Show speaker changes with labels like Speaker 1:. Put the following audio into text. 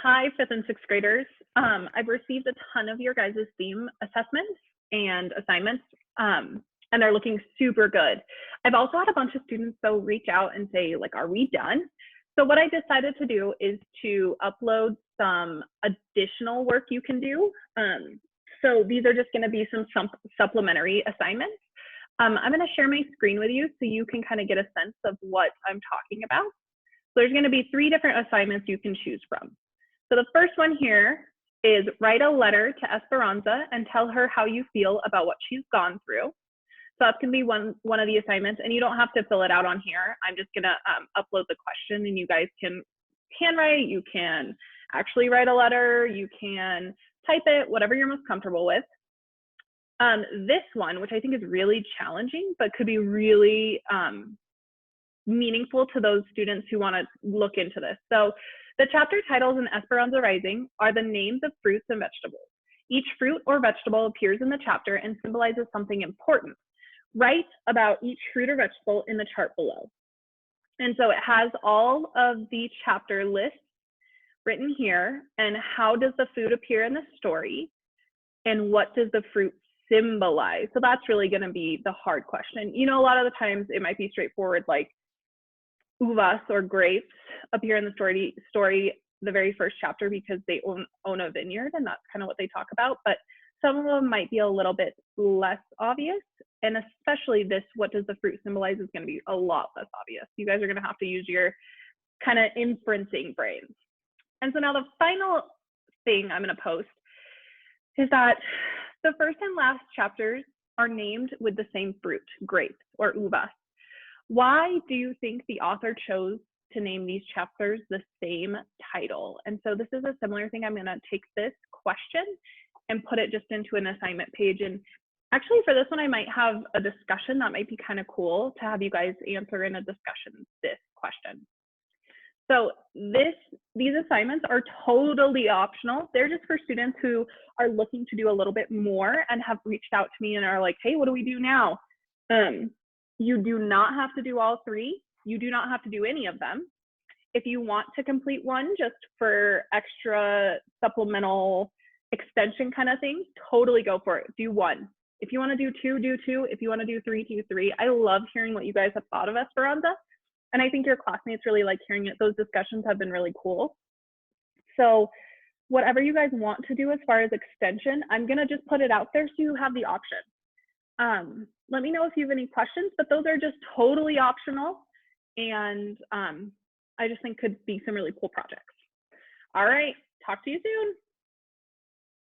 Speaker 1: Hi, fifth and sixth graders. I've received a ton of your guys' theme assessments and assignments, and they're looking super good. I've also had a bunch of students though reach out and say, like, are we done? So what I decided to do is to upload some additional work you can do. So these are just going to be some supplementary assignments. I'm going to share my screen with you so you can kind of get a sense of what I'm talking about. So there's going to be 3 different assignments you can choose from. So the first one here is write a letter to Esperanza and tell her how you feel about what she's gone through. So that's going to be one of the assignments, and you don't have to fill it out on here. I'm just going to upload the question, and you guys can handwrite, you can actually write a letter, you can type it, whatever you're most comfortable with. This one, which I think is really challenging, but could be really meaningful to those students who want to look into this. So the chapter titles in Esperanza Rising are the names of fruits and vegetables. Each fruit or vegetable appears in the chapter and symbolizes something important. Write about each fruit or vegetable in the chart below. And so it has all of the chapter lists written here, and how does the food appear in the story, and what does the fruit symbolize? So that's really going to be the hard question. You know, a lot of the times it might be straightforward, like uvas or grapes appear in the story the very first chapter because they own a vineyard, and that's kind of what they talk about. But some of them might be a little bit less obvious, and especially this, what does the fruit symbolize, is going to be a lot less obvious. You guys are going to have to use your kind of inferencing brains. And so now the final thing I'm going to post is that the first and last chapters are named with the same fruit, grapes or uvas. Why do you think the author chose to name these chapters the same title? And so this is a similar thing. I'm going to take this question and put it just into an assignment page. And actually for this one, I might have a discussion. That might be kind of cool to have you guys answer in a discussion this question. So these assignments are totally optional. They're just for students who are looking to do a little bit more and have reached out to me and are like, hey, what do we do now? You do not have to do all 3. You do not have to do any of them. If you want to complete one just for extra supplemental extension kind of thing, totally go for it. Do 1. If you want to do 2, do 2. If you want to do 3, do 3. I love hearing what you guys have thought of Esperanza. And I think your classmates really like hearing it. Those discussions have been really cool. So whatever you guys want to do as far as extension, I'm going to just put it out there so you have the option. Let me know if you have any questions, but those are just totally optional. And I just think could be some really cool projects. All right, talk to you soon.